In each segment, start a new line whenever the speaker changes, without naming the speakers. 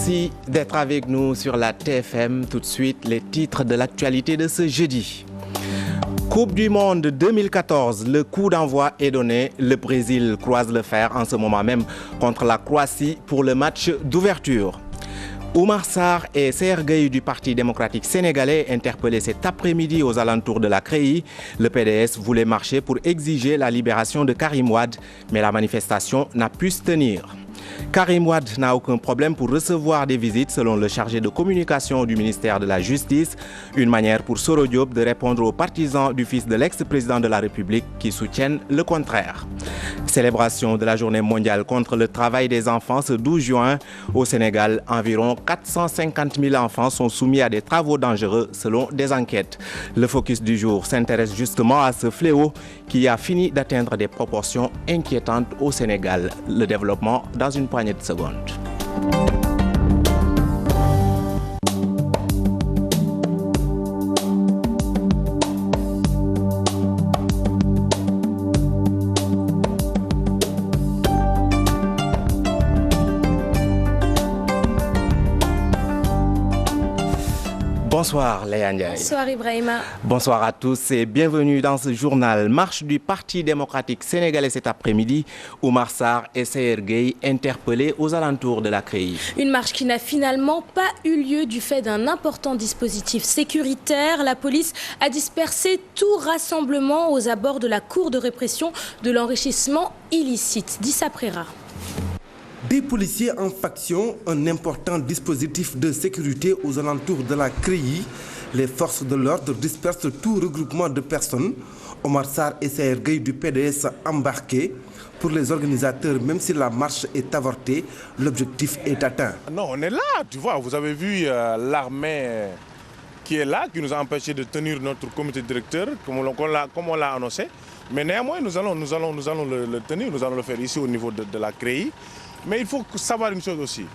Merci d'être avec nous sur la TFM. Tout de suite, les titres de l'actualité de ce jeudi. Coupe du Monde 2014, le coup d'envoi est donné. Le Brésil croise le fer en ce moment même contre la Croatie pour le match d'ouverture. Oumar Sarr et Seher Gueye du Parti démocratique sénégalais interpellés cet après-midi aux alentours de la CREI. Le PDS voulait marcher pour exiger la libération de Karim Wade, mais la manifestation n'a pu se tenir. Karim Wade n'a aucun problème pour recevoir des visites selon le chargé de communication du ministère de la Justice. Une manière pour Soro Diop de répondre aux partisans du fils de l'ex-président de la République qui soutiennent le contraire. Célébration de la journée mondiale contre le travail des enfants ce 12 juin. Au Sénégal, environ 450 000 enfants sont soumis à des travaux dangereux selon des enquêtes. Le focus du jour s'intéresse justement à ce fléau qui a fini d'atteindre des proportions inquiétantes au Sénégal. Le développement dans une poignée de secondes. Bonsoir Léa Ndiaye.
Bonsoir Ibrahima.
Bonsoir à tous et bienvenue dans ce journal. Marche du Parti démocratique sénégalais cet après-midi. Oumar Sarr et Seher Gueye interpellés aux alentours de la CREI.
Une marche qui n'a finalement pas eu lieu du fait d'un important dispositif sécuritaire. La police a dispersé tout rassemblement aux abords de la cour de répression de l'enrichissement illicite. Dissa Prera.
Des policiers en faction, un important dispositif de sécurité aux alentours de la CREI. Les forces de l'ordre dispersent tout regroupement de personnes. Oumar Sarr et Seher Gueye du PDS embarqués. Pour les organisateurs, même si la marche est avortée, l'objectif est atteint.
Non, on est là, tu vois, vous avez vu l'armée qui est là, qui nous a empêché de tenir notre comité directeur, comme on l'a annoncé. Mais néanmoins, nous allons le tenir, nous allons le faire ici au niveau de la CREI. Mais il faut savoir une chose aussi,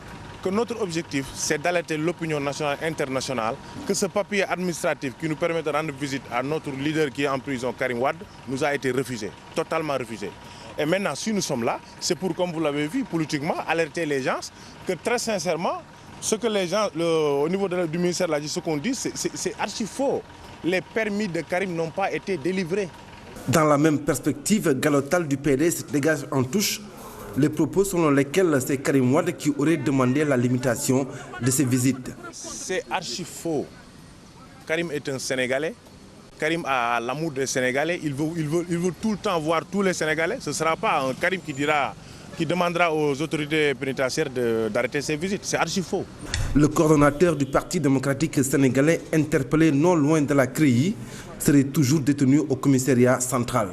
que notre objectif, c'est d'alerter l'opinion nationale et internationale que ce papier administratif qui nous permet de rendre visite à notre leader qui est en prison, Karim Wade, nous a été refusé, totalement refusé. Et maintenant, si nous sommes là, c'est pour, comme vous l'avez vu, politiquement, alerter les gens que très sincèrement, ce que les gens, au niveau du ministère de la Justice, ce qu'on dit, c'est archi faux. Les permis de Karim n'ont pas été délivrés.
Dans la même perspective, Gallotal du PDS dégage en touche les propos selon lesquels c'est Karim Wade qui aurait demandé la limitation de ses visites.
C'est archi faux. Karim est un Sénégalais. Karim a l'amour des Sénégalais. Il veut tout le temps voir tous les Sénégalais. Ce ne sera pas un Karim qui demandera aux autorités pénitentiaires d'arrêter ses visites. C'est archi faux.
Le coordonnateur du Parti démocratique sénégalais, interpellé non loin de la CREI, serait toujours détenu au commissariat central.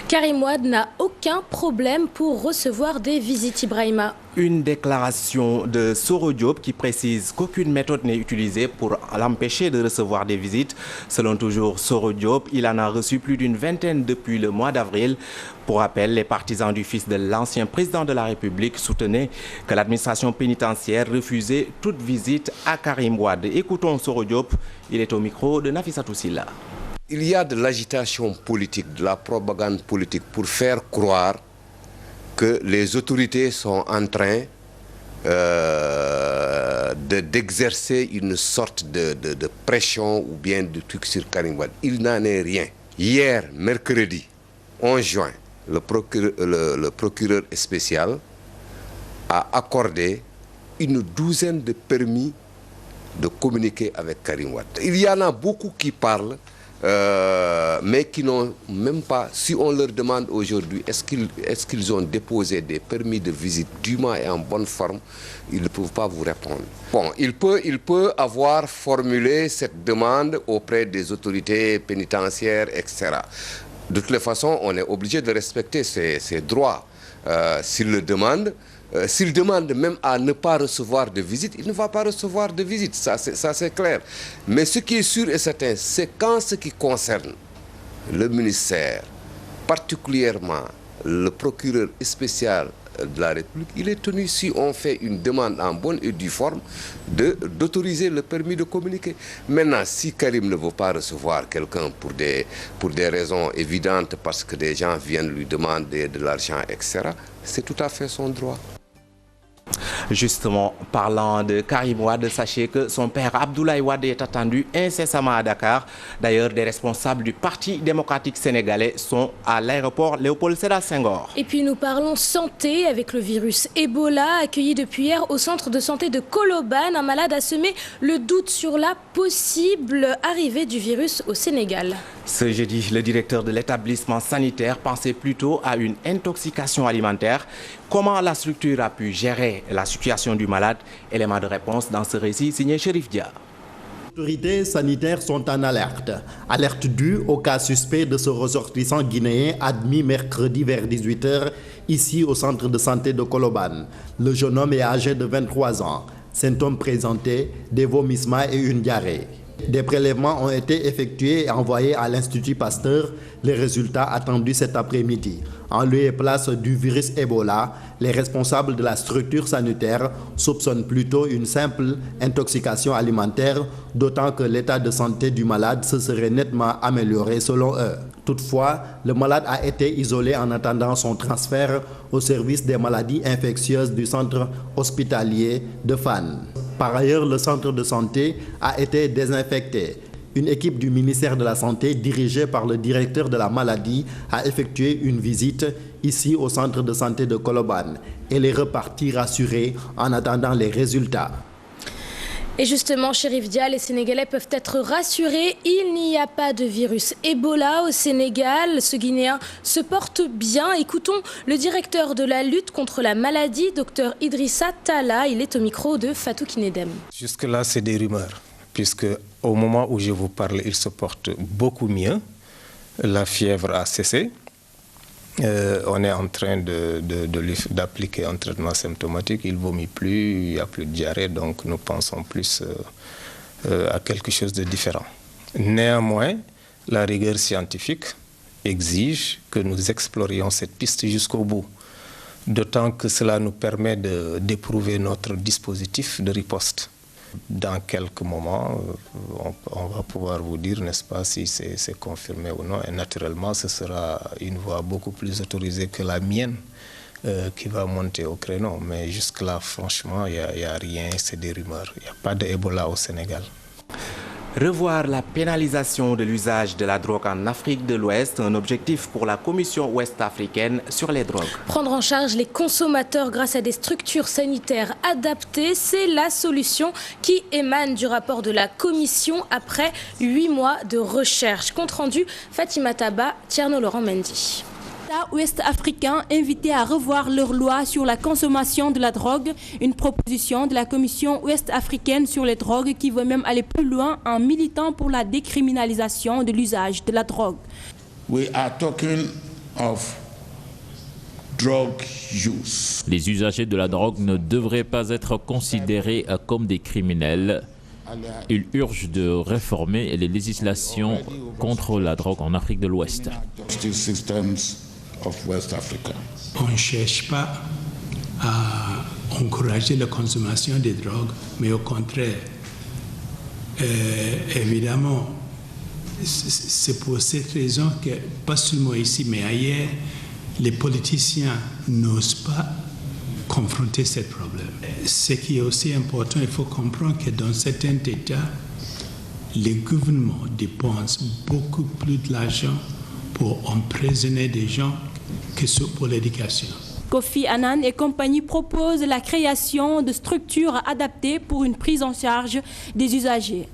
Karim Wade n'a aucun problème pour recevoir des visites, Ibrahima.
Une déclaration de Soro Diop qui précise qu'aucune méthode n'est utilisée pour l'empêcher de recevoir des visites. Selon toujours Soro Diop, il en a reçu plus d'une vingtaine depuis le mois d'avril. Pour rappel, les partisans du fils de l'ancien président de la République soutenaient que l'administration pénitentiaire refusait toute visite à Karim Wade. Écoutons Soro Diop, il est au micro de Nafissatou Silla.
Il y a de l'agitation politique, de la propagande politique pour faire croire que les autorités sont en train d'exercer une sorte de pression ou bien de truc sur Karim Wade. Il n'en est rien. Hier, mercredi 11 juin, le procureur spécial a accordé une douzaine de permis de communiquer avec Karim Wade. Il y en a beaucoup qui parlent, mais qui n'ont même pas, si on leur demande aujourd'hui est-ce qu'ils ont déposé des permis de visite dûment et en bonne forme, ils ne peuvent pas vous répondre. Bon, il peut avoir formulé cette demande auprès des autorités pénitentiaires, etc. De toutes les façons, on est obligé de respecter ses droits. S'il le demande, s'il demande même à ne pas recevoir de visite, il ne va pas recevoir de visite, ça c'est clair. Mais ce qui est sûr et certain, c'est qu'en ce qui concerne le ministère, particulièrement le procureur spécial de la République, il est tenu, si on fait une demande en bonne et due forme, d'autoriser le permis de communiquer. Maintenant, si Karim ne veut pas recevoir quelqu'un pour des raisons évidentes, parce que des gens viennent lui demander de l'argent, etc., c'est tout à fait son droit.
Justement, parlant de Karim Wade, sachez que son père Abdoulaye Wade est attendu incessamment à Dakar. D'ailleurs, des responsables du Parti démocratique sénégalais sont à l'aéroport Léopold Sédar Senghor.
Et puis nous parlons santé avec le virus Ebola, accueilli depuis hier au centre de santé de Colobane. Un malade a semé le doute sur la possible arrivée du virus au Sénégal.
Ce jeudi, le directeur de l'établissement sanitaire pensait plutôt à une intoxication alimentaire. Comment la structure a pu gérer la situation du malade? Élément de réponse dans ce récit signé Chérif Dia.
Les autorités sanitaires sont en alerte. Alerte due au cas suspect de ce ressortissant guinéen admis mercredi vers 18h ici au centre de santé de Colobane. Le jeune homme est âgé de 23 ans. Symptômes présentés, des vomissements et une diarrhée. Des prélèvements ont été effectués et envoyés à l'Institut Pasteur. Les résultats attendus cet après-midi. En lieu et place du virus Ebola, les responsables de la structure sanitaire soupçonnent plutôt une simple intoxication alimentaire, d'autant que l'état de santé du malade se serait nettement amélioré selon eux. Toutefois, le malade a été isolé en attendant son transfert au service des maladies infectieuses du centre hospitalier de Fann. Par ailleurs, le centre de santé a été désinfecté. Une équipe du ministère de la Santé, dirigée par le directeur de la maladie, a effectué une visite ici au centre de santé de Colobane. Elle est repartie rassurée en attendant les résultats.
Et justement, Chérif Dia, les Sénégalais peuvent être rassurés. Il n'y a pas de virus Ebola au Sénégal. Ce Guinéen se porte bien. Écoutons le directeur de la lutte contre la maladie, Dr Idrissa Talla. Il est au micro de Fatou Kinedem.
Jusque-là, c'est des rumeurs, puisque au moment où je vous parle, il se porte beaucoup mieux. La fièvre a cessé. On est en train d'appliquer un traitement symptomatique. Il ne vomit plus, il n'y a plus de diarrhée, donc nous pensons plus à quelque chose de différent. Néanmoins, la rigueur scientifique exige que nous explorions cette piste jusqu'au bout. D'autant que cela nous permet d'éprouver notre dispositif de riposte. Dans quelques moments, on va pouvoir vous dire, n'est-ce pas, si c'est confirmé ou non. Et naturellement, ce sera une voix beaucoup plus autorisée que la mienne qui va monter au créneau. Mais jusque-là, franchement, il n'y a rien, c'est des rumeurs. Il n'y a pas d'Ebola au Sénégal.
Revoir la pénalisation de l'usage de la drogue en Afrique de l'Ouest, un objectif pour la Commission ouest-africaine sur les drogues.
Prendre en charge les consommateurs grâce à des structures sanitaires adaptées, c'est la solution qui émane du rapport de la Commission après 8 mois de recherche. Compte rendu, Fatima Taba, Tierno Laurent Mendy.
Ouest-africains invités à revoir leur loi sur la consommation de la drogue, une proposition de la Commission ouest-africaine sur les drogues qui veut même aller plus loin en militant pour la décriminalisation de l'usage de la drogue.
We are talking of drug use.
Les usagers de la drogue ne devraient pas être considérés comme des criminels. Il urge de réformer les législations contre la drogue en Afrique de l'Ouest.
On ne cherche pas à encourager la consommation des drogues, mais au contraire, évidemment, c'est pour cette raison que, pas seulement ici, mais ailleurs, les politiciens n'osent pas confronter ce problème. Ce qui est aussi important, il faut comprendre que dans certains États, les gouvernements dépensent beaucoup plus d'argent pour emprisonner des gens que pour l'éducation.
Kofi Annan et compagnie proposent la création de structures adaptées pour une prise en charge des usagers.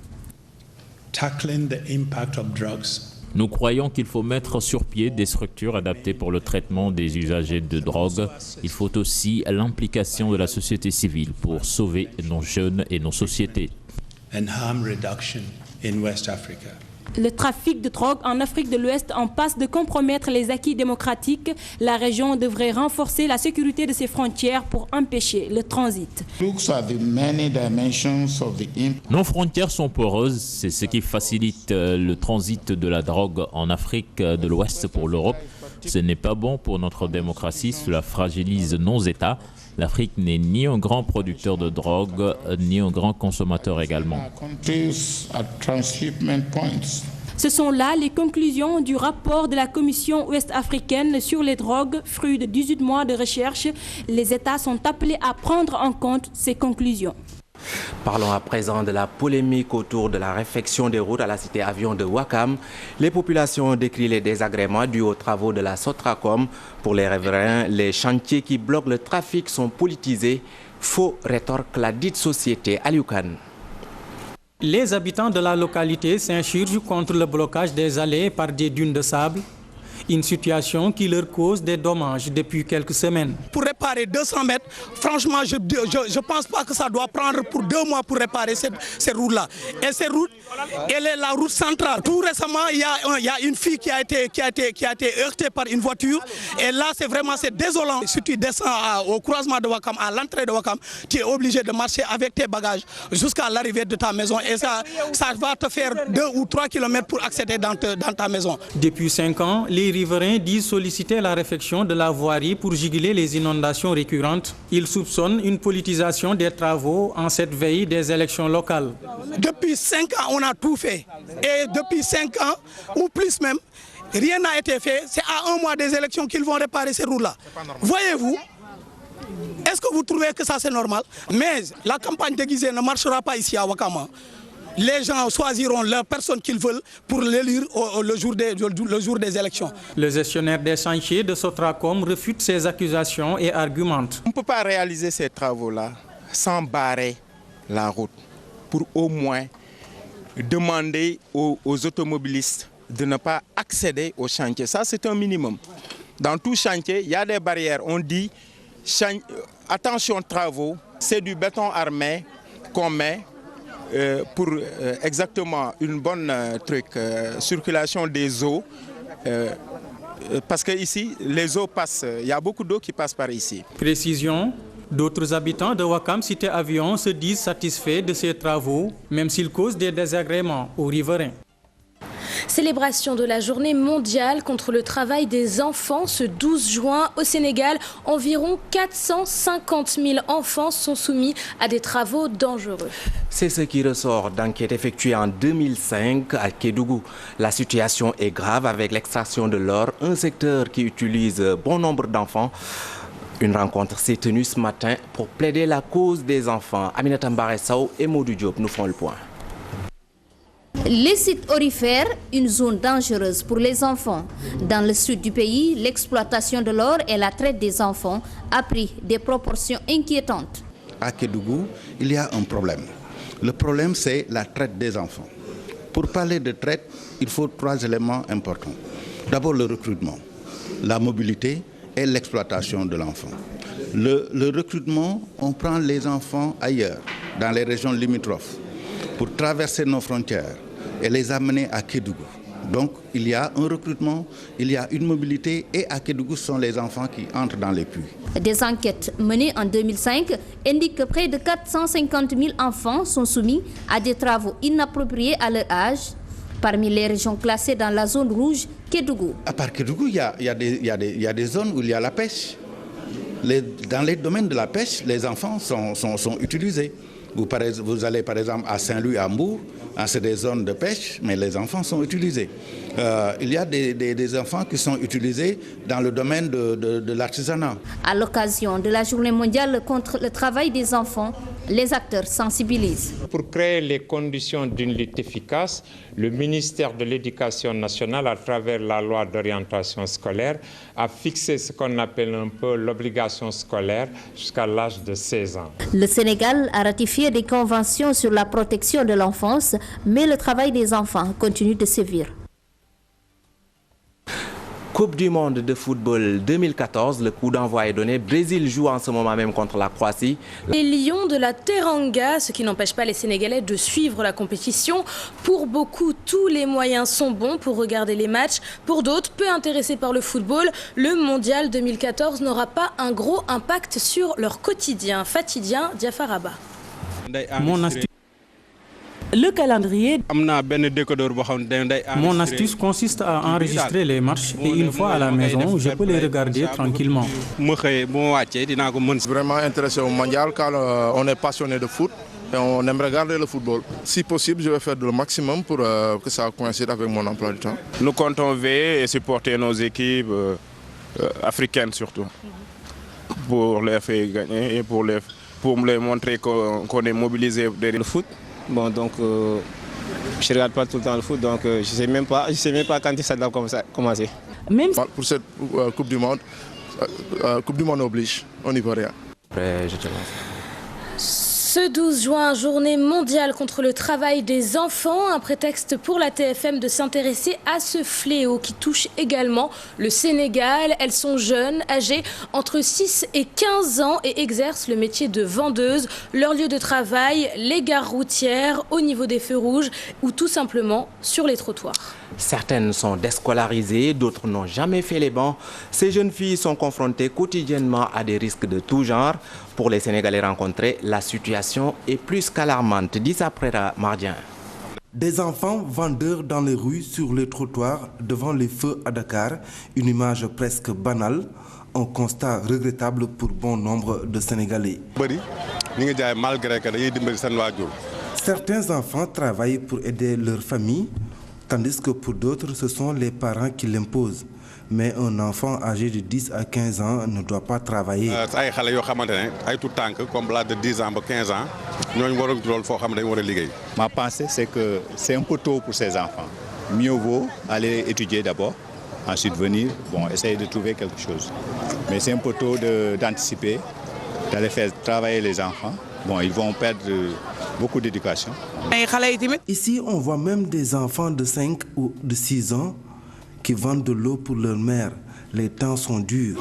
Tackling the impact of drugs.
Nous croyons qu'il faut mettre sur pied des structures adaptées pour le traitement des usagers de drogue. Il faut aussi l'implication de la société civile pour sauver nos jeunes et nos sociétés.
And harm reduction in West Africa.
Le trafic de drogue en Afrique de l'Ouest en passe de compromettre les acquis démocratiques. La région devrait renforcer la sécurité de ses frontières pour empêcher le transit.
Nos frontières sont poreuses, c'est ce qui facilite le transit de la drogue en Afrique de l'Ouest pour l'Europe. Ce n'est pas bon pour notre démocratie, cela fragilise nos États. L'Afrique n'est ni un grand producteur de drogue, ni un grand consommateur également.
Ce sont là les conclusions du rapport de la Commission ouest-africaine sur les drogues, fruit de 18 mois de recherche. Les États sont appelés à prendre en compte ces conclusions.
Parlons à présent de la polémique autour de la réfection des routes à la cité avion de Ouakam. Les populations ont décrit les désagréments dus aux travaux de la Sotracom. Pour les riverains, les chantiers qui bloquent le trafic sont politisés. Faux rétorque la dite société. Alioukan.
Les habitants de la localité s'insurgent contre le blocage des allées par des dunes de sable. Une situation qui leur cause des dommages depuis quelques semaines.
Pour réparer 200 mètres, franchement, je ne pense pas que ça doit prendre pour 2 mois pour réparer ces routes-là. Et ces routes, elle est la route centrale. Tout récemment, il y a une fille qui a été heurtée par une voiture. Et là, c'est désolant. Si tu descends au croisement de Ouakam, à l'entrée de Ouakam, tu es obligé de marcher avec tes bagages jusqu'à l'arrivée de ta maison. Et ça va te faire 2 ou 3 kilomètres pour accéder dans ta maison.
Depuis 5 ans, les riverains disent solliciter la réfection de la voirie pour juguler les inondations récurrentes. Ils soupçonnent une politisation des travaux en cette veille des élections locales.
Depuis 5 ans, on a tout fait. Et depuis 5 ans, ou plus même, rien n'a été fait. C'est à 1 mois des élections qu'ils vont réparer ces routes-là. Voyez-vous, est-ce que vous trouvez que ça c'est normal? Mais la campagne déguisée ne marchera pas ici à Ouakam. Les gens choisiront la personne qu'ils veulent pour l'élire le jour des élections.
Le gestionnaire des chantiers de Sotracom refute ces accusations et argumente.
On ne peut pas réaliser ces travaux-là sans barrer la route pour au moins demander aux automobilistes de ne pas accéder au chantier. Ça, c'est un minimum. Dans tout chantier, il y a des barrières. On dit attention travaux, c'est du béton armé qu'on met pour exactement une bonne circulation des eaux. Parce que ici, les eaux passent, il y a beaucoup d'eau qui passe par ici.
Précision, d'autres habitants de Ouakam Cité Avion se disent satisfaits de ces travaux, même s'ils causent des désagréments aux riverains.
Célébration de la journée mondiale contre le travail des enfants ce 12 juin au Sénégal. Environ 450 000 enfants sont soumis à des travaux dangereux.
C'est ce qui ressort d'enquête effectuée en 2005 à Kédougou. La situation est grave avec l'extraction de l'or, un secteur qui utilise bon nombre d'enfants. Une rencontre s'est tenue ce matin pour plaider la cause des enfants. Aminata Mbaressaou et Modou Diop nous font le point.
Les sites aurifères, une zone dangereuse pour les enfants. Dans le sud du pays, l'exploitation de l'or et la traite des enfants a pris des proportions inquiétantes.
À Kédougou, il y a un problème. Le problème, c'est la traite des enfants. Pour parler de traite, il faut 3 éléments importants. D'abord, le recrutement, la mobilité et l'exploitation de l'enfant. Le recrutement, on prend les enfants ailleurs, dans les régions limitrophes, pour traverser nos frontières et les amener à Kédougou. Donc, il y a un recrutement, il y a une mobilité et à Kédougou, ce sont les enfants qui entrent dans les puits.
Des enquêtes menées en 2005 indiquent que près de 450 000 enfants sont soumis à des travaux inappropriés à leur âge. Parmi les régions classées dans la zone rouge, Kédougou.
À part Kédougou, il y a des zones où il y a la pêche. Dans les domaines de la pêche, les enfants sont utilisés. Vous allez par exemple à Saint-Louis, à Mbour, c'est des zones de pêche, mais les enfants sont utilisés. Il y a des enfants qui sont utilisés dans le domaine de l'artisanat.
À l'occasion de la journée mondiale contre le travail des enfants, les acteurs sensibilisent.
Pour créer les conditions d'une lutte efficace, le ministère de l'Éducation nationale, à travers la loi d'orientation scolaire, a fixé ce qu'on appelle un peu l'obligation scolaire jusqu'à l'âge de 16 ans.
Le Sénégal a ratifié des conventions sur la protection de l'enfance, mais le travail des enfants continue de sévir.
Coupe du monde de football 2014, le coup d'envoi est donné. Brésil joue en ce moment même contre la Croatie.
Les Lions de la Teranga, ce qui n'empêche pas les Sénégalais de suivre la compétition. Pour beaucoup, tous les moyens sont bons pour regarder les matchs. Pour d'autres, peu intéressés par le football, le mondial 2014 n'aura pas un gros impact sur leur quotidien. Fatidien, Diafaraba.
Le calendrier. Mon astuce consiste à enregistrer les matchs et une fois à la maison, je peux les regarder tranquillement.
Vraiment intéressé au mondial car on est passionné de foot.
et on aimerait garder le football. Si possible, je vais faire le maximum pour que ça coïncide avec mon emploi du temps.
Nous comptons veiller et supporter nos équipes africaines surtout, pour les faire gagner et pour les montrer qu'on est mobilisé derrière le foot.
Bon, donc je ne regarde pas tout le temps le foot, donc je ne sais même pas quand ça doit commencer.
Même pour cette Coupe du Monde oblige, on n'y peut rien.
Après, je te lance.
Ce 12 juin, journée mondiale contre le travail des enfants, un prétexte pour la TFM de s'intéresser à ce fléau qui touche également le Sénégal. Elles sont jeunes, âgées entre 6 et 15 ans et exercent le métier de vendeuse. Leur lieu de travail, les gares routières, au niveau des feux rouges ou tout simplement sur les trottoirs.
Certaines sont déscolarisées, d'autres n'ont jamais fait les bancs. Ces jeunes filles sont confrontées quotidiennement à des risques de tout genre. Pour les Sénégalais rencontrés, la situation est plus qu'alarmante. Dit après Mardien.
Des enfants vendeurs dans les rues, sur les trottoirs, devant les feux à Dakar, une image presque banale, un constat regrettable pour bon nombre de Sénégalais. Certains enfants travaillent pour aider leur famille, tandis que pour d'autres, ce sont les parents qui l'imposent. Mais un enfant âgé de 10 à 15 ans ne doit pas travailler.
Ma pensée, c'est que c'est un peu tôt pour ces enfants. Mieux vaut aller étudier d'abord, ensuite venir, essayer de trouver quelque chose. Mais c'est un peu tôt d'anticiper, d'aller faire travailler les enfants. Ils vont perdre beaucoup d'éducation.
Ici, on voit même des enfants de 5 ou de 6 ans qui vendent de l'eau pour leur mère. Les temps sont durs.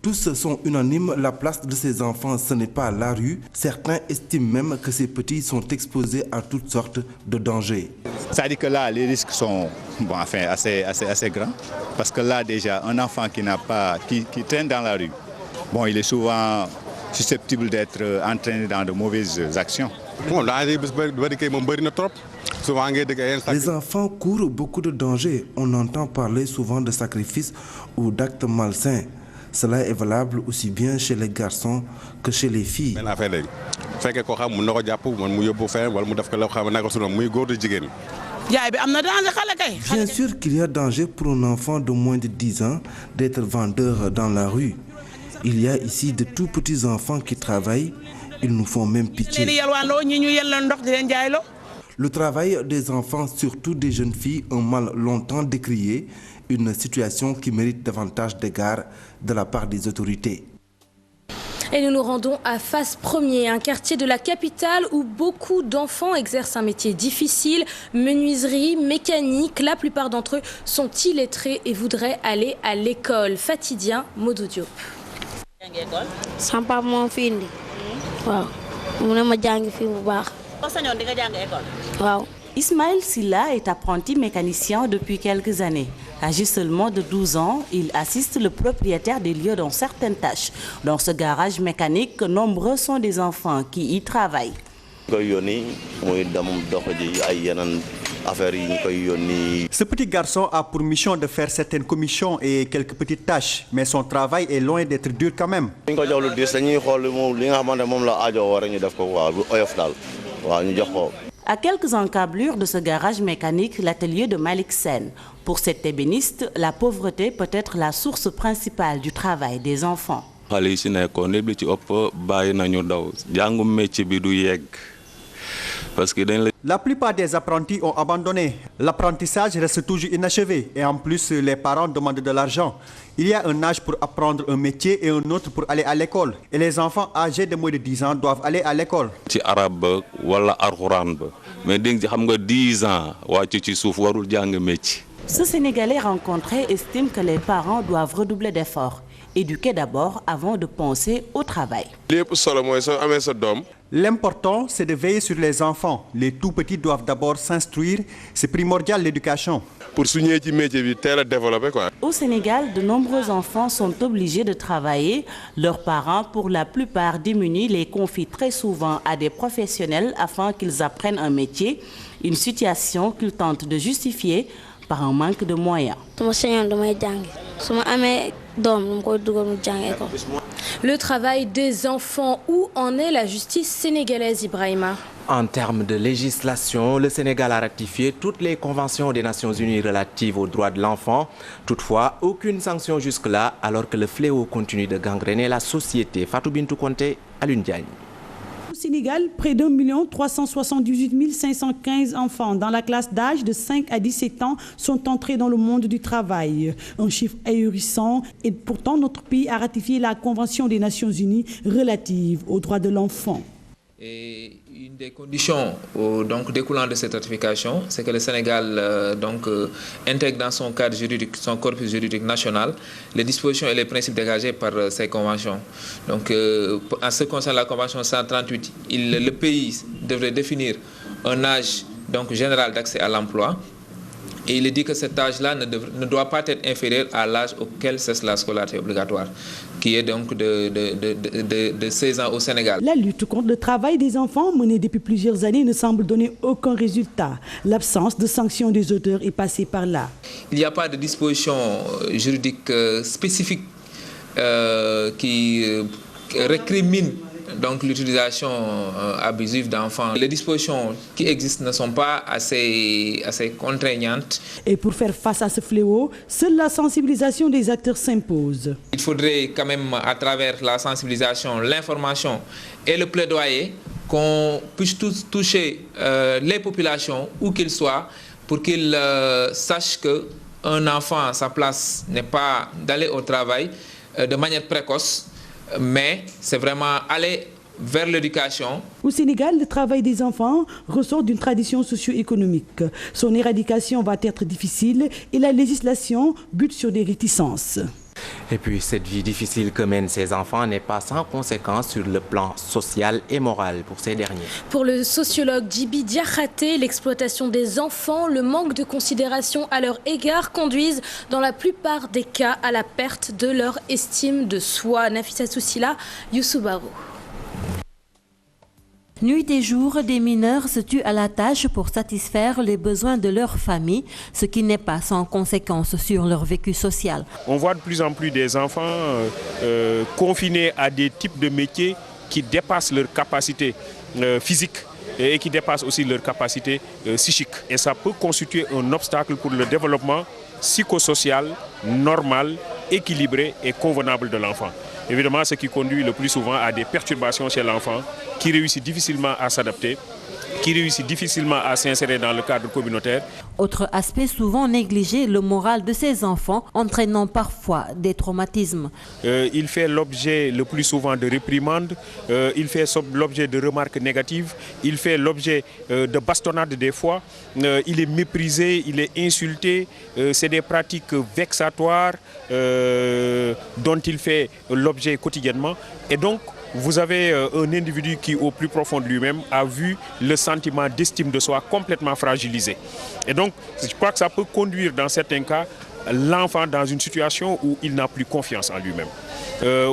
Tous sont unanimes, la place de ces enfants, ce n'est pas la rue. Certains estiment même que ces petits sont exposés à toutes sortes de dangers.
Ça dit que là, les risques sont assez grands. Parce que là, déjà, un enfant qui traîne dans la rue, il est souvent susceptible d'être entraîné dans de mauvaises actions.
Les enfants courent beaucoup de dangers. On entend parler souvent de sacrifices ou d'actes malsains. Cela est valable aussi bien chez les garçons que chez les filles. Bien sûr qu'il y a danger pour un enfant de moins de 10 ans d'être vendeur dans la rue. Il y a ici de tout petits enfants qui travaillent. Ils nous font même pitié. Le travail des enfants, surtout des jeunes filles, un mal longtemps décrié, une situation qui mérite davantage d'égards de la part des autorités.
Et nous nous rendons à Fass Premier, un quartier de la capitale où beaucoup d'enfants exercent un métier difficile, menuiserie, mécanique. La plupart d'entre eux sont illettrés et voudraient aller à l'école. Fatidien, Modou Diop.
Ismaël Silla est apprenti mécanicien depuis quelques années. Âgé seulement de 12 ans, il assiste le propriétaire des lieux dans certaines tâches. Dans ce garage mécanique, nombreux sont des enfants qui y travaillent.
Ce petit garçon a pour mission de faire certaines commissions et quelques petites tâches, mais son travail est loin d'être dur quand même.
À quelques encablures de ce garage mécanique, l'atelier de Malik Sen. Pour cet ébéniste, la pauvreté peut être la source principale du travail des enfants.
La plupart des apprentis ont abandonné. L'apprentissage reste toujours inachevé et en plus les parents demandent de l'argent. Il y a un âge pour apprendre un métier et un autre pour aller à l'école. Et les enfants âgés de moins de 10 ans doivent aller à l'école.
Ce Sénégalais rencontré estime que les parents doivent redoubler d'efforts. Éduquer d'abord avant de penser au travail.
L'important, c'est de veiller sur les enfants. Les tout petits doivent d'abord s'instruire. C'est primordial l'éducation.
Au Sénégal, de nombreux enfants sont obligés de travailler. Leurs parents, pour la plupart démunis, les confient très souvent à des professionnels afin qu'ils apprennent un métier. Une situation qu'ils tentent de justifier par un manque de moyens.
Le travail des enfants, où en est la justice sénégalaise, Ibrahima?
En termes de législation, le Sénégal a ratifié toutes les conventions des Nations Unies relatives aux droits de l'enfant. Toutefois, aucune sanction jusque-là, alors que le fléau continue de gangréner la société. Fatou Bintou Konté, Alioune Diagne.
Au Sénégal, près d'1 378 515 enfants dans la classe d'âge de 5 à 17 ans sont entrés dans le monde du travail. Un chiffre ahurissant, et pourtant notre pays a ratifié la Convention des Nations Unies relative aux droits de l'enfant.
Et une des conditions donc, découlant de cette ratification, c'est que le Sénégal intègre dans son cadre juridique, son corpus juridique national, les dispositions et les principes dégagés par ces conventions. Donc, en ce qui concerne la Convention 138, le pays devrait définir un âge général d'accès à l'emploi. Et il est dit que cet âge-là ne doit pas être inférieur à l'âge auquel cesse la scolarité obligatoire, qui est donc de 16 ans au Sénégal.
La lutte contre le travail des enfants menée depuis plusieurs années ne semble donner aucun résultat. L'absence de sanctions des auteurs est passée par là.
Il n'y a pas de disposition juridique spécifique qui récrimine donc l'utilisation abusive d'enfants. Les dispositions qui existent ne sont pas assez contraignantes.
Et pour faire face à ce fléau, seule la sensibilisation des acteurs s'impose.
Il faudrait quand même, à travers la sensibilisation, l'information et le plaidoyer, qu'on puisse toucher les populations, où qu'ils soient, pour qu'ils sachent qu'un enfant, sa place n'est pas d'aller au travail de manière précoce, mais c'est vraiment aller vers l'éducation.
Au Sénégal, le travail des enfants ressort d'une tradition socio-économique. Son éradication va être difficile et la législation bute sur des réticences.
Et puis, cette vie difficile que mènent ces enfants n'est pas sans conséquences sur le plan social et moral pour ces derniers.
Pour le sociologue Djibi Diakhaté, l'exploitation des enfants, le manque de considération à leur égard conduisent dans la plupart des cas à la perte de leur estime de soi. Nafissa Soussila, Youssou Barou.
Nuit et jour, des mineurs se tuent à la tâche pour satisfaire les besoins de leur famille, ce qui n'est pas sans conséquence sur leur vécu social.
On voit de plus en plus des enfants confinés à des types de métiers qui dépassent leur capacité physique et qui dépassent aussi leur capacité psychique. Et ça peut constituer un obstacle pour le développement psychosocial, normal, équilibré et convenable de l'enfant. Évidemment, ce qui conduit le plus souvent à des perturbations chez l'enfant, qui réussit difficilement à s'adapter, qui réussit difficilement à s'insérer dans le cadre communautaire.
Autre aspect souvent négligé, le moral de ces enfants, entraînant parfois des traumatismes.
Il fait l'objet le plus souvent de réprimandes, il fait l'objet de remarques négatives, il fait l'objet de bastonnades des fois, il est méprisé, il est insulté, c'est des pratiques vexatoires dont il fait l'objet quotidiennement. Et donc, vous avez un individu qui, au plus profond de lui-même, a vu le sentiment d'estime de soi complètement fragilisé. Et donc, je crois que ça peut conduire, dans certains cas, l'enfant dans une situation où il n'a plus confiance en lui-même,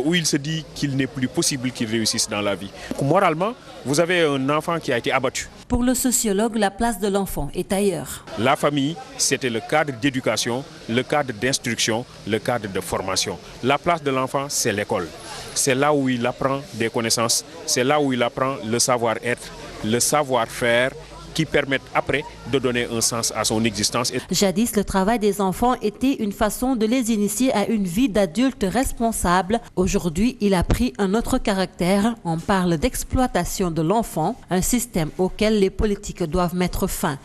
où il se dit qu'il n'est plus possible qu'il réussisse dans la vie. Moralement, vous avez un enfant qui a été abattu.
Pour le sociologue, la place de l'enfant est ailleurs.
La famille, c'était le cadre d'éducation, le cadre d'instruction, le cadre de formation. La place de l'enfant, c'est l'école. C'est là où il apprend des connaissances, c'est là où il apprend le savoir-être, le savoir-faire, qui permettent après de donner un sens à son existence.
Jadis, le travail des enfants était une façon de les initier à une vie d'adulte responsable. Aujourd'hui, il a pris un autre caractère. On parle d'exploitation de l'enfant, un système auquel les politiques doivent mettre fin.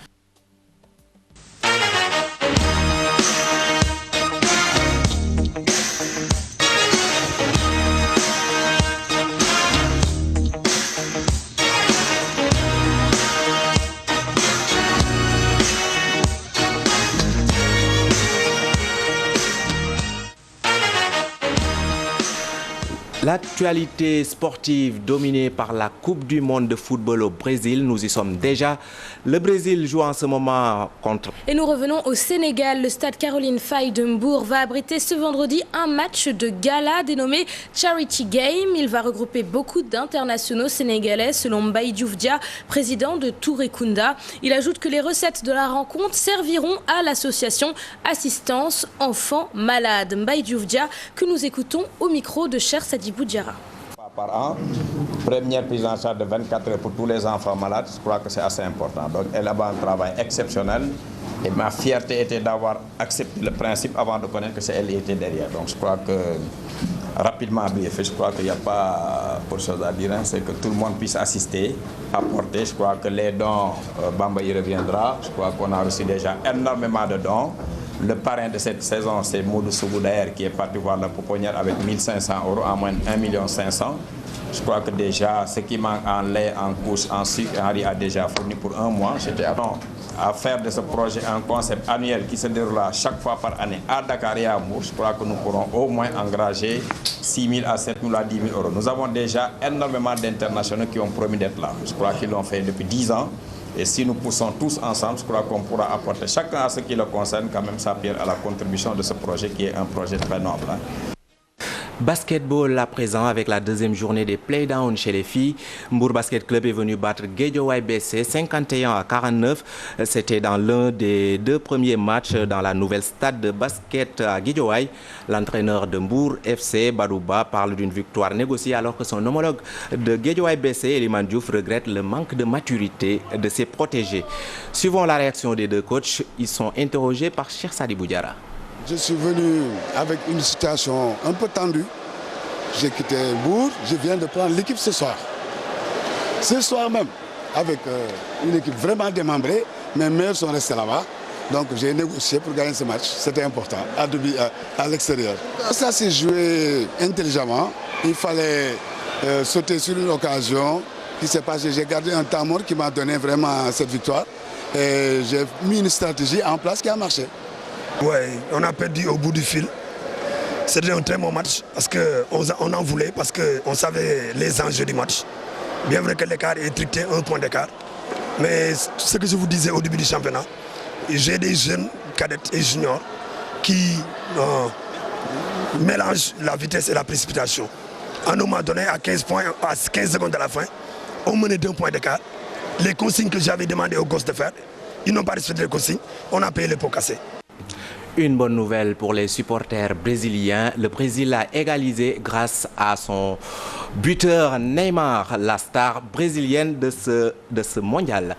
L'actualité sportive dominée par la Coupe du monde de football au Brésil, nous y sommes déjà. Le Brésil joue en ce moment contre...
Et nous revenons au Sénégal. Le stade Caroline Faye de Mbour va abriter ce vendredi un match de gala dénommé Charity Game. Il va regrouper beaucoup d'internationaux sénégalais selon Mbaye Diouf Dia, président de Touré Kunda. Il ajoute que les recettes de la rencontre serviront à l'association Assistance Enfants Malades. Mbaye Diouf Dia que nous écoutons au micro de Cher Sadi. Sadibou Diarra.
Par an, première prise en charge de 24 heures pour tous les enfants malades, je crois que c'est assez important. Donc elle a un travail exceptionnel et ma fierté était d'avoir accepté le principe avant de connaître que c'est elle qui était derrière. Donc je crois que rapidement briefé, je crois qu'il n'y a pas pour chose à dire, c'est que tout le monde puisse assister, apporter. Je crois que les dons, Bamba y reviendra. Je crois qu'on a reçu déjà énormément de dons. Le parrain de cette saison, c'est Moudou Sougoudaer qui est parti voir la pouponnière avec 1 500 € en moins de 1 500 000. Je crois que déjà, ce qui manque en lait, en couche, en sucre, Henri a déjà fourni pour 1 mois. J'étais à faire de ce projet un concept annuel qui se déroulera chaque fois par année à Dakar et à Mbour. Je crois que nous pourrons au moins engager 6 000 à 7 000 à 10 000 €. Nous avons déjà énormément d'internationaux qui ont promis d'être là. Je crois qu'ils l'ont fait depuis 10 ans. Et si nous poussons tous ensemble, je crois qu'on pourra apporter chacun à ce qui le concerne quand même sa pierre à la contribution de ce projet qui est un projet très noble.
Basketball à présent avec la deuxième journée des playdowns chez les filles. Mbour Basket Club est venu battre Guédiawaye BC 51 à 49. C'était dans l'un des 2 premiers matchs dans la nouvelle stade de basket à Guédiawaye. L'entraîneur de Mbour FC, Badouba, parle d'une victoire négociée alors que son homologue de Guédiawaye BC, Eliman Diouf, regrette le manque de maturité de ses protégés. Suivant la réaction des 2 coachs, ils sont interrogés par Cheikh Sadibou Diarra.
Je suis venu avec une situation un peu tendue. J'ai quitté Mbour, je viens de prendre l'équipe ce soir. Ce soir même, avec une équipe vraiment démembrée, mes meilleurs sont restés là-bas. Donc j'ai négocié pour gagner ce match, c'était important, à l'extérieur. Ça s'est joué intelligemment, il fallait sauter sur une occasion qui s'est passée. J'ai gardé un temps mort qui m'a donné vraiment cette victoire. Et j'ai mis une stratégie en place qui a marché.
Oui, on a perdu au bout du fil. C'était un très bon match parce qu'on en voulait, parce qu'on savait les enjeux du match. Bien vrai que l'écart est étriqué, 1 point d'écart. Mais ce que je vous disais au début du championnat, j'ai des jeunes cadettes et juniors qui mélangent la vitesse et la précipitation. À un moment donné, à 15 secondes de la fin, on menait d'1 point d'écart. Les consignes que j'avais demandé aux gosses de faire, ils n'ont pas respecté les consignes. On a payé les pots cassés.
Une bonne nouvelle pour les supporters brésiliens. Le Brésil a égalisé grâce à son buteur Neymar, la star brésilienne de ce mondial.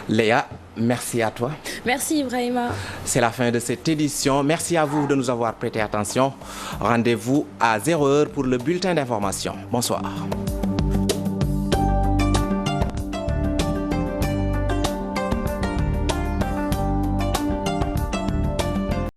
Léa, merci à toi.
Merci Ibrahima.
C'est la fin de cette édition. Merci à vous de nous avoir prêté attention. Rendez-vous à 0h pour le bulletin d'information. Bonsoir.